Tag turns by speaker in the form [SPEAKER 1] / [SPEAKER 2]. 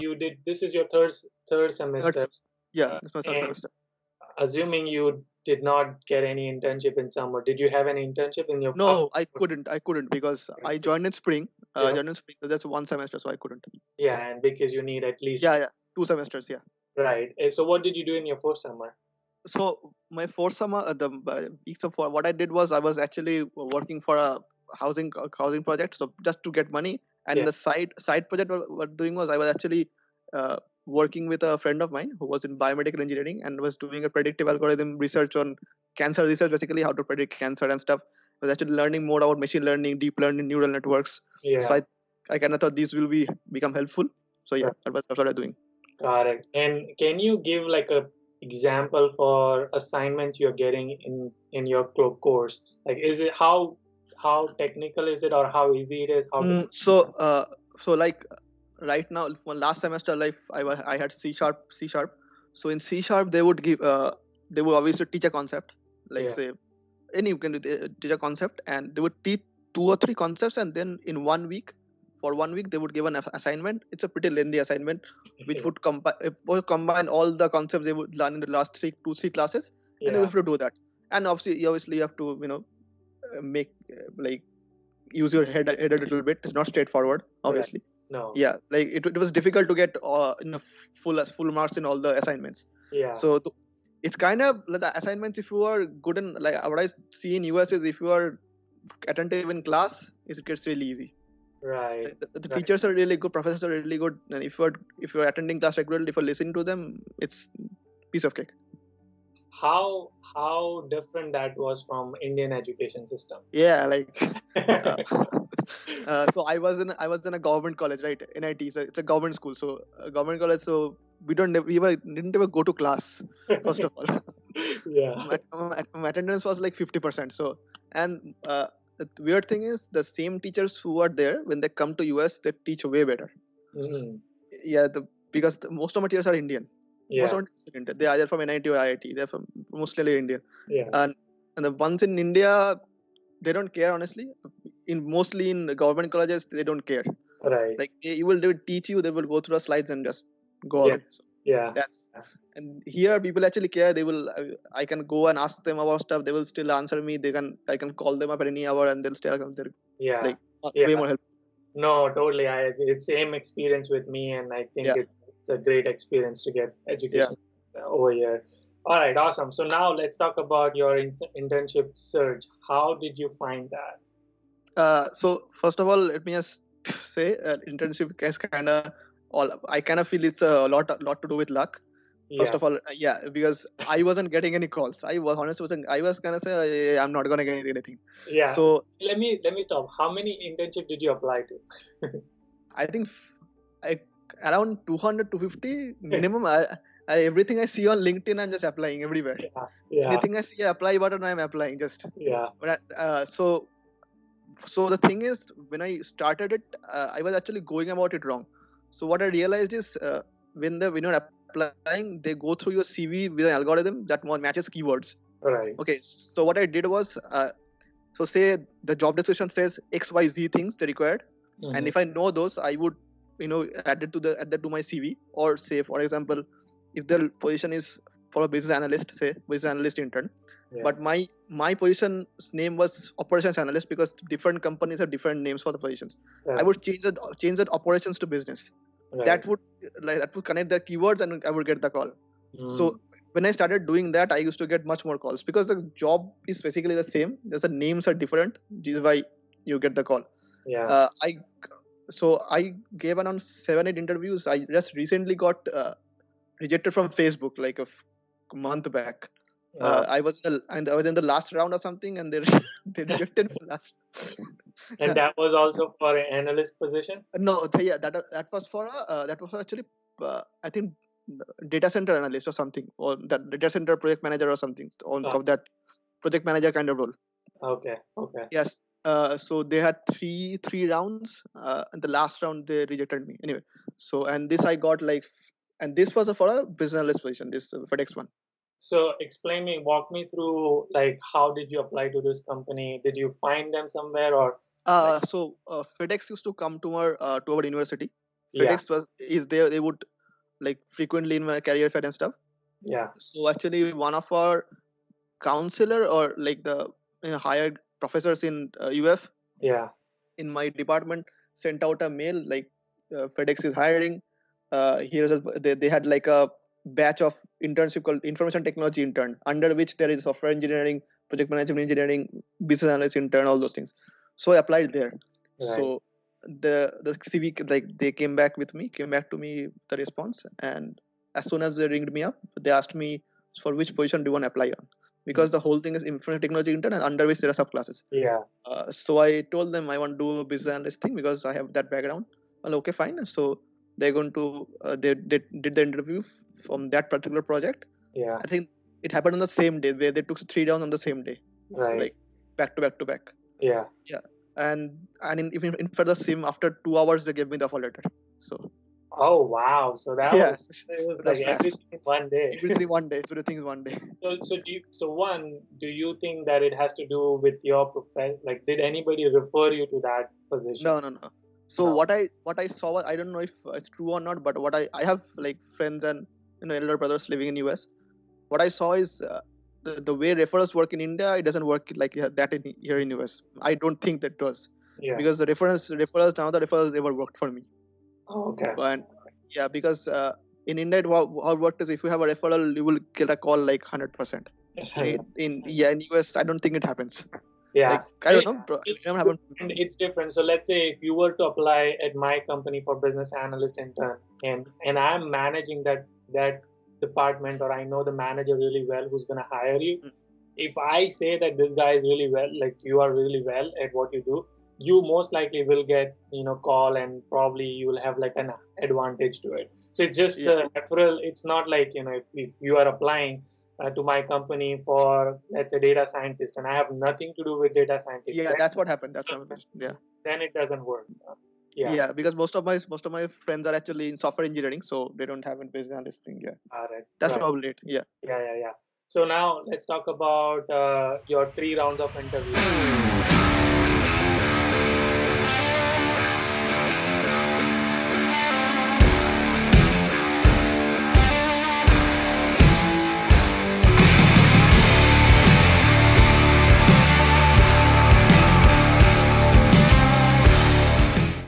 [SPEAKER 1] you did. This is your third semester,
[SPEAKER 2] Yeah, it's my third
[SPEAKER 1] and
[SPEAKER 2] semester.
[SPEAKER 1] assuming you did not get any internship in summer, did you have any internship in your
[SPEAKER 2] No, I couldn't because I
[SPEAKER 1] Yeah,
[SPEAKER 2] joined in spring.
[SPEAKER 1] yeah,
[SPEAKER 2] Joined in spring, so that's one semester, so I couldn't.
[SPEAKER 1] yeah, and because you need at least
[SPEAKER 2] Yeah, 2 semesters. Yeah.
[SPEAKER 1] right. So what did you do in your first summer?
[SPEAKER 2] So my fourth summer, the weeks of what I did was I was actually working for a housing project, so just to get money. And
[SPEAKER 1] Yeah,
[SPEAKER 2] the side project what doing was I was actually working with a friend of mine who was in biomedical engineering and was doing a predictive algorithm research on cancer research, basically how to predict cancer and stuff. I was actually learning more about machine learning, deep learning, neural networks. So
[SPEAKER 1] yeah,
[SPEAKER 2] I kind of thought these will become helpful. So yeah,
[SPEAKER 1] right.
[SPEAKER 2] that's what I'm doing.
[SPEAKER 1] Got it. And can you give like a example for assignments you're getting in your course? Like, is it how technical is it, or how easy it is? How to
[SPEAKER 2] So like right now, for last semester, like I had C#. So in C# they would obviously teach a concept, like
[SPEAKER 1] yeah,
[SPEAKER 2] say any you can teach a concept, and they would teach 2 or 3 concepts, and then in 1 week, for 1 week they would give an assignment. It's a pretty lengthy assignment which
[SPEAKER 1] yeah,
[SPEAKER 2] would combine all the concepts they would learn in the last 3 classes, and you
[SPEAKER 1] yeah,
[SPEAKER 2] have to do that. And obviously you have to make like use your head a little bit. It's not straightforward,
[SPEAKER 1] right.
[SPEAKER 2] obviously.
[SPEAKER 1] No,
[SPEAKER 2] Yeah, like it was difficult to get full marks in all the assignments.
[SPEAKER 1] yeah,
[SPEAKER 2] So it's kind of like the assignments, if you are good in, like what I see in US is, if you are attentive in class, it gets really easy.
[SPEAKER 1] right,
[SPEAKER 2] The
[SPEAKER 1] right.
[SPEAKER 2] teachers are really good, professors are really good, and if you're attending class regularly, if you're listening to them, it's piece of cake.
[SPEAKER 1] How different that was from Indian education system.
[SPEAKER 2] Yeah, like uh, so I was in a government college, right? NIT, so it's a government school, so government college. So didn't ever go to class, first of all.
[SPEAKER 1] Yeah,
[SPEAKER 2] My attendance was like 50%. So, and the weird thing is, the same teachers who are there, when they come to US, they teach way better.
[SPEAKER 1] mm,
[SPEAKER 2] Yeah, because most of my teachers are Indian. Most
[SPEAKER 1] yeah,
[SPEAKER 2] of my teachers are Indian. They are either from NIT or IIT. They're from mostly Indian.
[SPEAKER 1] yeah,
[SPEAKER 2] And the ones in India, they don't care, honestly. Mostly in government colleges, they don't care.
[SPEAKER 1] right,
[SPEAKER 2] Like they will teach you, they will go through the slides and just go
[SPEAKER 1] yeah,
[SPEAKER 2] away. So
[SPEAKER 1] yeah,
[SPEAKER 2] that's and here people actually care. They will I can go and ask them about stuff, they will still answer me. I can call them up at any hour and they'll still come. They're
[SPEAKER 1] yeah,
[SPEAKER 2] like
[SPEAKER 1] yeah.
[SPEAKER 2] way more helpful.
[SPEAKER 1] No, totally. It's same experience with me, and I think
[SPEAKER 2] Yeah,
[SPEAKER 1] it's a great experience to get
[SPEAKER 2] yeah.
[SPEAKER 1] education over here. All right, awesome. So now let's talk about your internship search. How did you find that?
[SPEAKER 2] So first of all, let me just say, internship is kind of all. I kind of feel it's a lot to do with luck. First
[SPEAKER 1] Yeah,
[SPEAKER 2] of all, yeah, because I wasn't getting any calls. I was honest, wasn't. I was gonna say, I'm not gonna get anything.
[SPEAKER 1] yeah.
[SPEAKER 2] So
[SPEAKER 1] Let me stop. How many internship did you apply to?
[SPEAKER 2] I think I around 200 to 50 minimum. Everything I see on LinkedIn, I'm just applying everywhere.
[SPEAKER 1] Yeah, yeah,
[SPEAKER 2] Anything I see a apply button, I'm applying just.
[SPEAKER 1] yeah.
[SPEAKER 2] But so the thing is, when I started it, I was actually going about it wrong. So what I realized is, when you're applying, they go through your CV with an algorithm that matches keywords.
[SPEAKER 1] Right.
[SPEAKER 2] Okay, so what I did was, so say the job description says XYZ things they required, and
[SPEAKER 1] Hmm.
[SPEAKER 2] if I know those, I would add that to my CV. Or say, for example, if the position is for a business analyst, say business analyst intern,
[SPEAKER 1] Yeah.
[SPEAKER 2] but my position's name was operations analyst, because different companies have different names for the positions. I
[SPEAKER 1] Right.
[SPEAKER 2] would change that operations to business.
[SPEAKER 1] Right.
[SPEAKER 2] That would connect the keywords and I would get the call. So
[SPEAKER 1] Mm.
[SPEAKER 2] when I started doing that, I used to get much more calls, because the job is basically the same, just the names are different. This is why you get the call.
[SPEAKER 1] Yeah.
[SPEAKER 2] I gave around 7 8 interviews. I just recently got rejected from Facebook like a month back.
[SPEAKER 1] Uh,
[SPEAKER 2] I was in the last round or something, and they they rejected me last.
[SPEAKER 1] and that was also for an analyst position.
[SPEAKER 2] No, yeah, that was actually, I think, data center analyst or something, or that data center project manager or something, on
[SPEAKER 1] Uh,
[SPEAKER 2] top of that project manager kind of role.
[SPEAKER 1] okay. Okay.
[SPEAKER 2] Yes. So they had three rounds. And the last round they rejected me anyway. So, and this I got like, and this was for a business analyst position. This FedEx one.
[SPEAKER 1] So walk me through like how did you apply to this company? Did you find them somewhere or like
[SPEAKER 2] So FedEx used to come to our university. FedEx is there. They would like frequently in my career fair and stuff.
[SPEAKER 1] Yeah.
[SPEAKER 2] So actually, one of our counselor or like the hired professors in UF
[SPEAKER 1] Yeah.
[SPEAKER 2] in my department sent out a mail like FedEx is hiring. They had like a batch of internship called information technology intern, under which there is software engineering, project management engineering, business analyst intern, all those things. So I applied there.
[SPEAKER 1] Right.
[SPEAKER 2] So the CV, like they came back to me the response, and as soon as they ringed me up, they asked me for which position do you want to apply on, because the whole thing is information technology intern, and under which there are subclasses.
[SPEAKER 1] Yeah.
[SPEAKER 2] So I told them I want to do a business analyst thing because I have that background. Well, okay, fine. So they're going to they did the interview from that particular project.
[SPEAKER 1] Yeah.
[SPEAKER 2] I think it happened on the same day, where they took 3 rounds on the same day,
[SPEAKER 1] Right.
[SPEAKER 2] like back to back to back.
[SPEAKER 1] Yeah.
[SPEAKER 2] Yeah, and in for the same, after 2 hours they gave me the offer letter. So
[SPEAKER 1] Oh wow! So that
[SPEAKER 2] yes,
[SPEAKER 1] it was
[SPEAKER 2] it was
[SPEAKER 1] like
[SPEAKER 2] fast.
[SPEAKER 1] everything in one day.
[SPEAKER 2] Everything one day. So the thing is one day.
[SPEAKER 1] So one, do you think that it has to do with your profession? Like, did anybody refer you to that position?
[SPEAKER 2] No. So
[SPEAKER 1] No.
[SPEAKER 2] what I saw, I don't know if it's true or not, but what I have like friends and elder brothers living in US. What I saw is the way referrals work in India, it doesn't work like that here in US. I don't think that does,
[SPEAKER 1] Yeah.
[SPEAKER 2] because the referrals, none of the referrals ever worked for me.
[SPEAKER 1] Oh, okay.
[SPEAKER 2] And yeah, because in India, how it worked is if you have a referral, you will get a call like 100%. In US, I don't think it happens.
[SPEAKER 1] Yeah.
[SPEAKER 2] Like I don't know, bro, it never happened.
[SPEAKER 1] And it's different. So let's say if you were to apply at my company for business analyst intern, and I'm managing that department, or I know the manager really well who's gonna hire you. If I say that this guy is really well, like you are really well at what you do, you most likely will get call, and probably you will have like an advantage to it. So it's just
[SPEAKER 2] Yeah.
[SPEAKER 1] the referral. It's not like if you are applying to my company for, let's say, data scientist, and I have nothing to do with data scientist.
[SPEAKER 2] Yeah, that's what happened. That's what happened. Yeah.
[SPEAKER 1] Then it doesn't work.
[SPEAKER 2] Yeah, because most of my friends are actually in software engineering, so they don't have a business analyst thing. Yeah,
[SPEAKER 1] All right.
[SPEAKER 2] that's
[SPEAKER 1] Right.
[SPEAKER 2] probably it. Yeah.
[SPEAKER 1] Yeah. So now let's talk about your 3 rounds of interview.